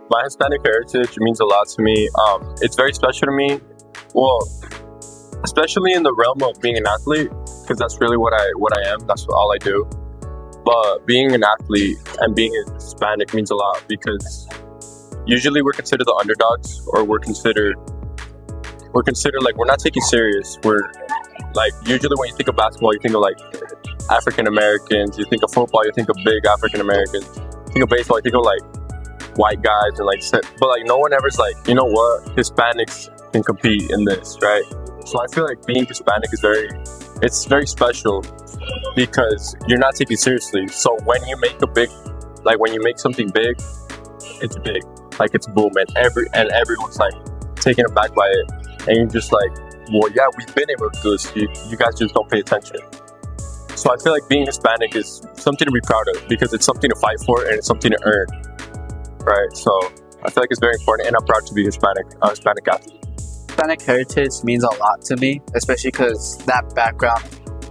My Hispanic heritage means a lot to me. It's very special to me. Well, especially in the realm of being an athlete, because that's really what I am. That's all I do. But being an athlete and being Hispanic means a lot because usually we're considered the underdogs, or we're considered like we're not taken serious. We're like usually when you think of basketball, you think of like African Americans. You think of football, you think of big African Americans. You think of baseball, you think of like white guys and like. But like no one ever's like, you know what, Hispanics can compete in this, right? So I feel like being Hispanic is it's very special because you're not taken seriously. So when you make when you make something big, it's big, like it's boom, and everyone's like taken aback by it, and you're just like, well, yeah, we've been able to do this. You guys just don't pay attention. So I feel like being Hispanic is something to be proud of because it's something to fight for and it's something to earn, right? So I feel like it's very important, and I'm proud to be Hispanic, a Hispanic athlete. Hispanic heritage means a lot to me, especially because that background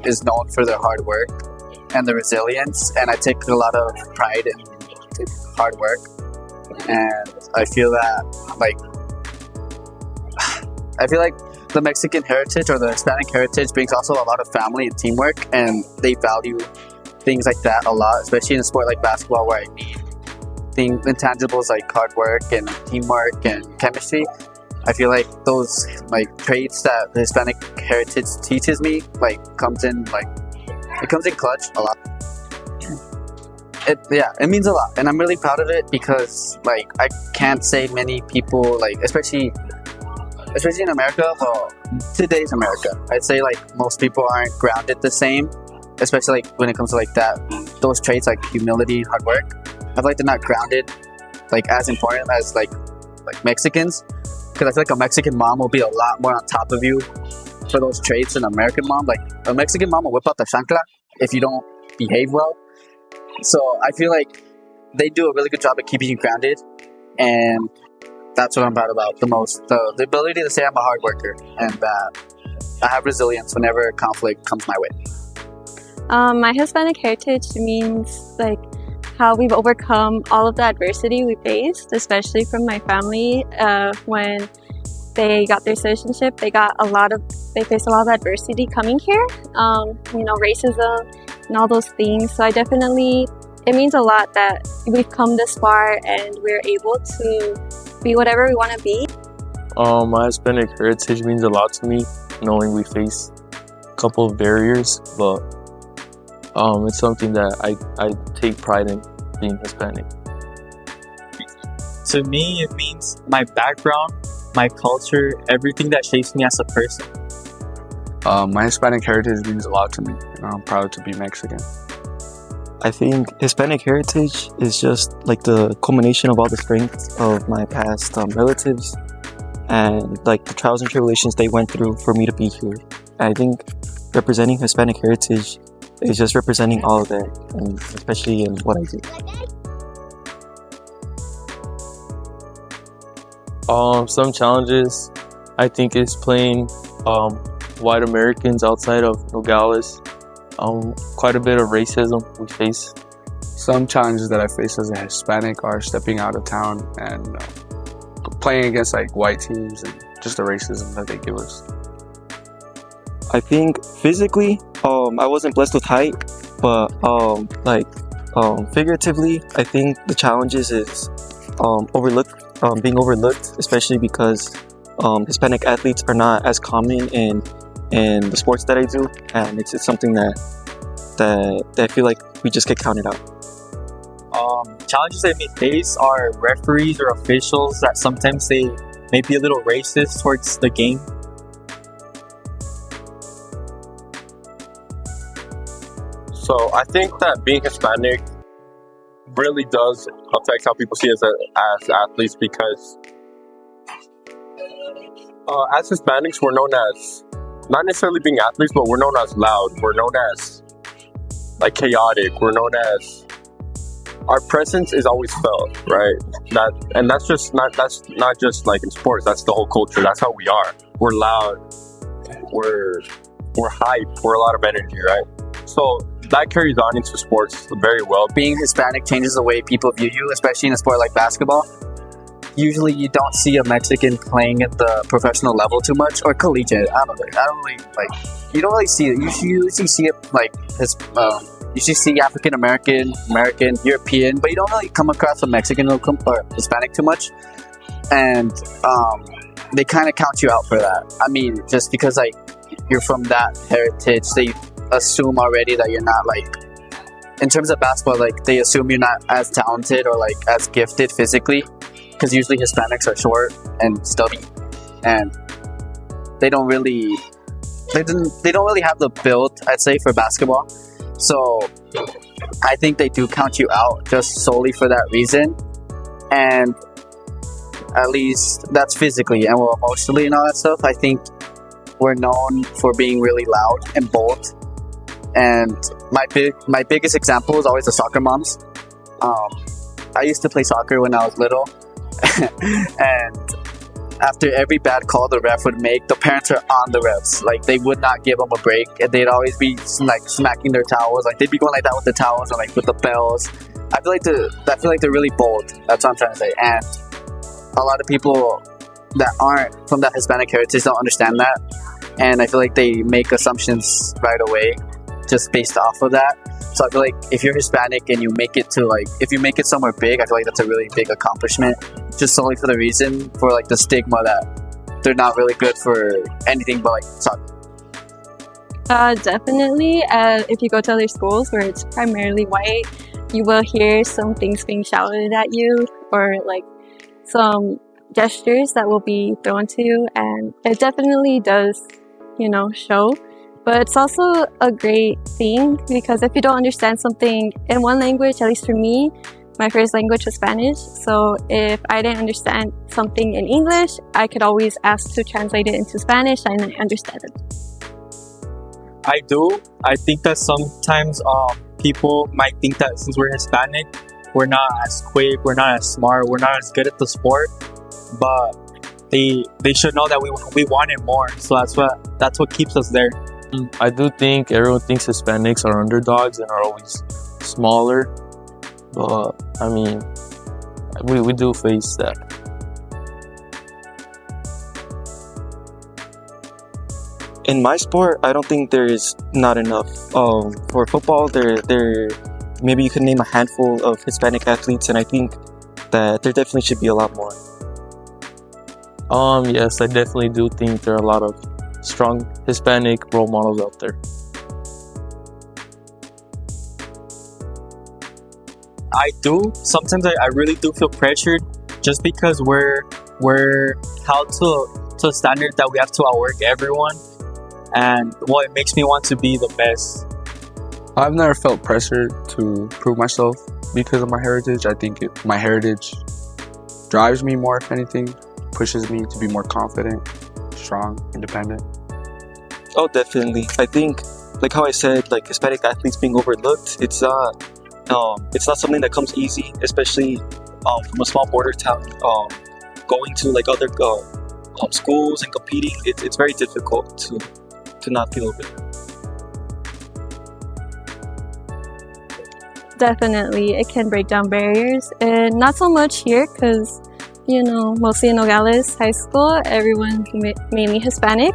is known for their hard work and the resilience, and I take a lot of pride in hard work. And I feel like the Mexican heritage or the Hispanic heritage brings also a lot of family and teamwork, and they value things like that a lot, especially in a sport like basketball where I need intangibles like hard work and teamwork and chemistry. I feel like those like traits that the Hispanic heritage teaches me comes in clutch a lot. It means a lot, and I'm really proud of it because like I can't say many people especially in America. Well, today's America, I'd say like most people aren't grounded the same, especially like when it comes to like those traits like humility and hard work. I feel like they're not grounded like as important as like Mexicans. Because I feel like a Mexican mom will be a lot more on top of you for those traits than an American mom. Like, a Mexican mom will whip out the chancla if you don't behave well. So I feel like they do a really good job at keeping you grounded. And that's what I'm proud about the most. The ability to say I'm a hard worker and that I have resilience whenever conflict comes my way. My Hispanic heritage means like how we've overcome all of the adversity we faced, especially from my family. When they got their citizenship, they faced a lot of adversity coming here. Racism and all those things. So it means a lot that we've come this far and we're able to be whatever we want to be. My Hispanic heritage means a lot to me, knowing we face a couple of barriers, but it's something that I take pride in, being Hispanic. To me, it means my background, my culture, everything that shapes me as a person. My Hispanic heritage means a lot to me, and I'm proud to be Mexican. I think Hispanic heritage is just like the culmination of all the strengths of my past relatives and like the trials and tribulations they went through for me to be here. And I think representing Hispanic heritage is just representing all of that, and especially in what I do. Some challenges I think is playing white Americans outside of Nogales. Quite a bit of racism we face. Some challenges that I face as a Hispanic are stepping out of town and playing against like white teams and just the racism that they give us. I think physically, I wasn't blessed with height, but figuratively, I think the challenges is being overlooked, especially because Hispanic athletes are not as common in the sports that I do, and it's something that I feel like we just get counted out. Challenges that we face are referees or officials that sometimes they may be a little racist towards the game. So I think that being Hispanic really does affect how people see us as athletes because as Hispanics, we're known as, not necessarily being athletes, but we're known as loud. We're known as like chaotic. We're known as, our presence is always felt, right? That's not just like in sports. That's the whole culture. That's how we are. We're loud. We're hype. We're a lot of energy, right? So that carries on into sports very well. Being Hispanic changes the way people view you, especially in a sport like basketball. usually you don't see a Mexican playing at the professional level too much, or collegiate. I don't really like. You don't really see it. You usually see it like you should see African American, European, but you don't really come across a Mexican or Hispanic too much, and they kind of count you out for that. I mean, just because like you're from that heritage, they assume already that you're not like, in terms of basketball, like they assume you're not as talented or like as gifted physically, because usually Hispanics are short and stubby, and they don't really have the build, I'd say, for basketball. So I think they do count you out just solely for that reason, and at least that's physically and emotionally and all that stuff. I think we're known for being really loud and bold, and my biggest example is always the soccer moms. I used to play soccer when I was little, and after every bad call the ref would make, the parents are on the refs. Like, they would not give them a break, and they'd always be like smacking their towels. Like, they'd be going like that with the towels and like with the bells. I feel like they're really bold. That's what I'm trying to say. And a lot of people that aren't from that Hispanic heritage don't understand that, and I feel like they make assumptions right away just based off of that. So I feel like if you're Hispanic and you make it to like, if you make it somewhere big, I feel like that's a really big accomplishment, just solely for the reason, for like the stigma that they're not really good for anything but like soccer. Definitely. If you go to other schools where it's primarily white, you will hear some things being shouted at you, or like some gestures that will be thrown to you, and it definitely does, show. But it's also a great thing, because if you don't understand something in one language, at least for me, my first language was Spanish. So if I didn't understand something in English, I could always ask to translate it into Spanish, and I understand it. I do. I think that sometimes people might think that since we're Hispanic, we're not as quick, we're not as smart, we're not as good at the sport, but they should know that we want it more. So that's what keeps us there. I do think everyone thinks Hispanics are underdogs and are always smaller, but I mean, we do face that. In my sport, I don't think there is not enough. For football, there maybe you can name a handful of Hispanic athletes, and I think that there definitely should be a lot more. Yes, I definitely do think there are a lot of strong Hispanic role models out there. I do. Sometimes I really do feel pressured, just because we're held to a standard that we have to outwork everyone, and it makes me want to be the best. I've never felt pressure to prove myself because of my heritage. I think my heritage drives me more, if anything, pushes me to be more confident, strong, independent. Oh, definitely. I think, like how I said, like Hispanic athletes being overlooked, it's not something that comes easy, especially from a small border town. Going to like other schools and competing, it's very difficult to not feel it. Definitely, it can break down barriers, and not so much here, because mostly in Nogales High School, everyone's mainly Hispanic.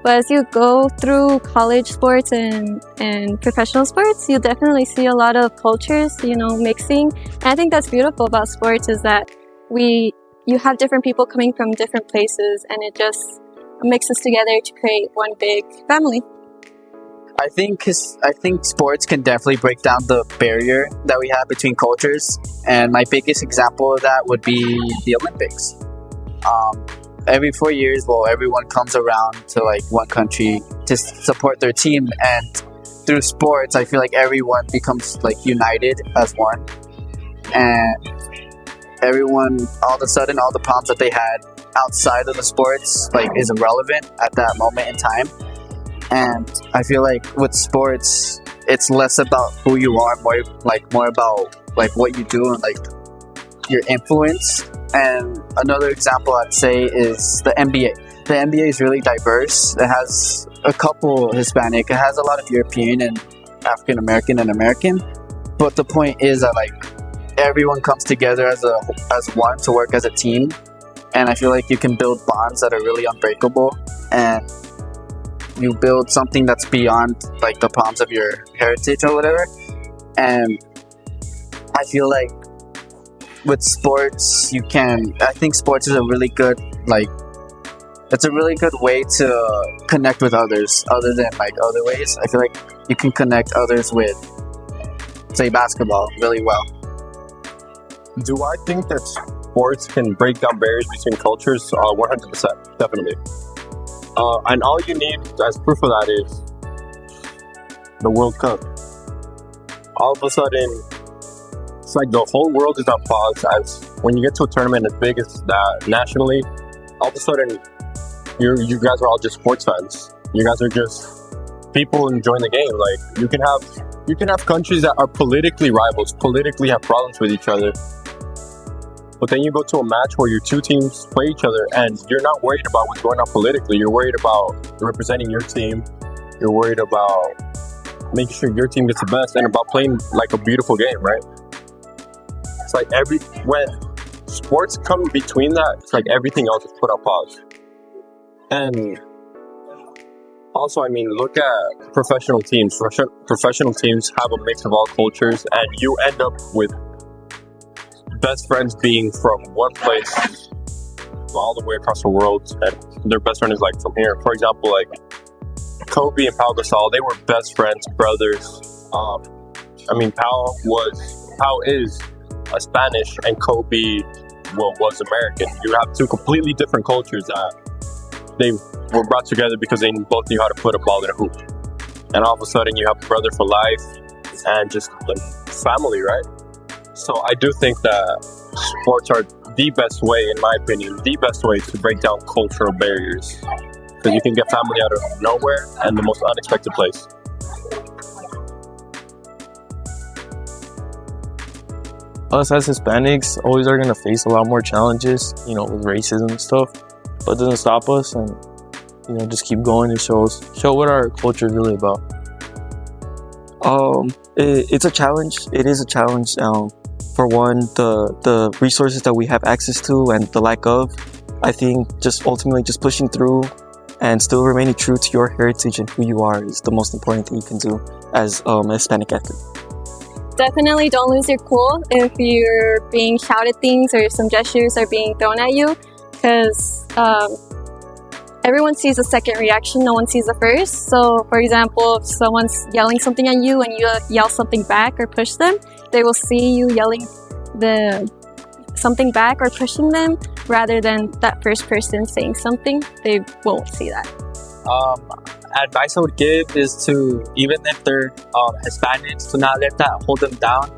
But as you go through college sports and professional sports, you'll definitely see a lot of cultures, mixing. And I think that's beautiful about sports, is that you have different people coming from different places, and it just mixes together to create one big family. I think sports can definitely break down the barrier that we have between cultures, and my biggest example of that would be the Olympics. Every 4 years, everyone comes around to like one country to support their team, and through sports, I feel like everyone becomes like united as one, and everyone, all of a sudden, all the problems that they had outside of the sports like is irrelevant at that moment in time. And I feel like with sports, it's less about who you are, more about like what you do and like your influence. And another example I'd say is the NBA. The NBA is really diverse. It has a couple Hispanic. It has a lot of European and African American and American. But the point is that like everyone comes together as one to work as a team, and I feel like you can build bonds that are really unbreakable, and you build something that's beyond like the problems of your heritage or whatever. And I feel like with sports, I think sports is a really good, like, it's a really good way to connect with others other than like other ways. I feel like you can connect others with, say, basketball really well. Do I think that sports can break down barriers between cultures? 100%, definitely. And all you need as proof of that is the World Cup. All of a sudden, it's like the whole world is on pause. As when you get to a tournament as big as that nationally, all of a sudden, you guys are all just sports fans. You guys are just people enjoying the game. Like you can have countries that are politically rivals, politically have problems with each other. But then you go to a match where your two teams play each other and you're not worried about what's going on politically. You're worried about representing your team. You're worried about making sure your team gets the best and about playing like a beautiful game, right? It's like when sports come between that, it's like everything else is put on pause. And also, I mean, look at professional teams. Professional teams have a mix of all cultures, and you end up with best friends being from one place all the way across the world, and their best friend is like from here. For example, like Kobe and Pau Gasol, they were best friends, brothers. I mean, Pau is a Spanish, and Kobe was American. You have two completely different cultures that they were brought together because they both knew how to put a ball in a hoop. And all of a sudden you have a brother for life and just family, right? So I do think that sports are the best way, in my opinion, the best way to break down cultural barriers. Because you can get family out of nowhere and the most unexpected place. Us as Hispanics always are going to face a lot more challenges, with racism and stuff. But it doesn't stop us, and just keep going and show what our culture is really about. It's a challenge. It is a challenge. For one, the resources that we have access to and the lack of, I think just ultimately just pushing through and still remaining true to your heritage and who you are is the most important thing you can do as a Hispanic athlete. Definitely don't lose your cool if you're being shouted things or some gestures are being thrown at you, because everyone sees a second reaction, no one sees the first. So for example, if someone's yelling something at you and you yell something back or push them, they will see you yelling something back or pushing them rather than that first person saying something. They won't see that. Advice I would give is to, even if they're Hispanics, to not let that hold them down,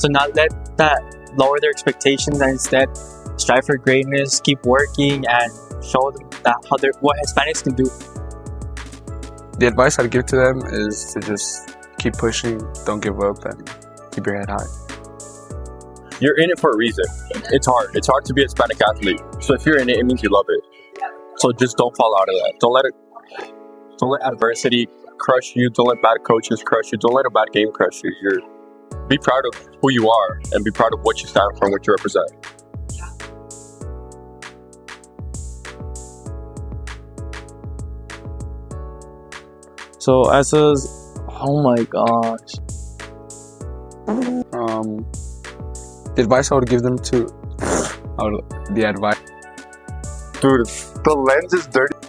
to not let that lower their expectations, and instead strive for greatness, keep working, and show them what Hispanics can do. The advice I'd give to them is to just keep pushing, don't give up, and keep your head high. You're in it for a reason. It's hard. It's hard to be a Hispanic athlete. So if you're in it, it means you love it. So just don't fall out of that. Don't let adversity crush you. Don't let bad coaches crush you. Don't let a bad game crush you. Be proud of who you are and be proud of what you stand for and what you represent. So oh my gosh. The advice I would give them the advice. Dude, the lens is dirty.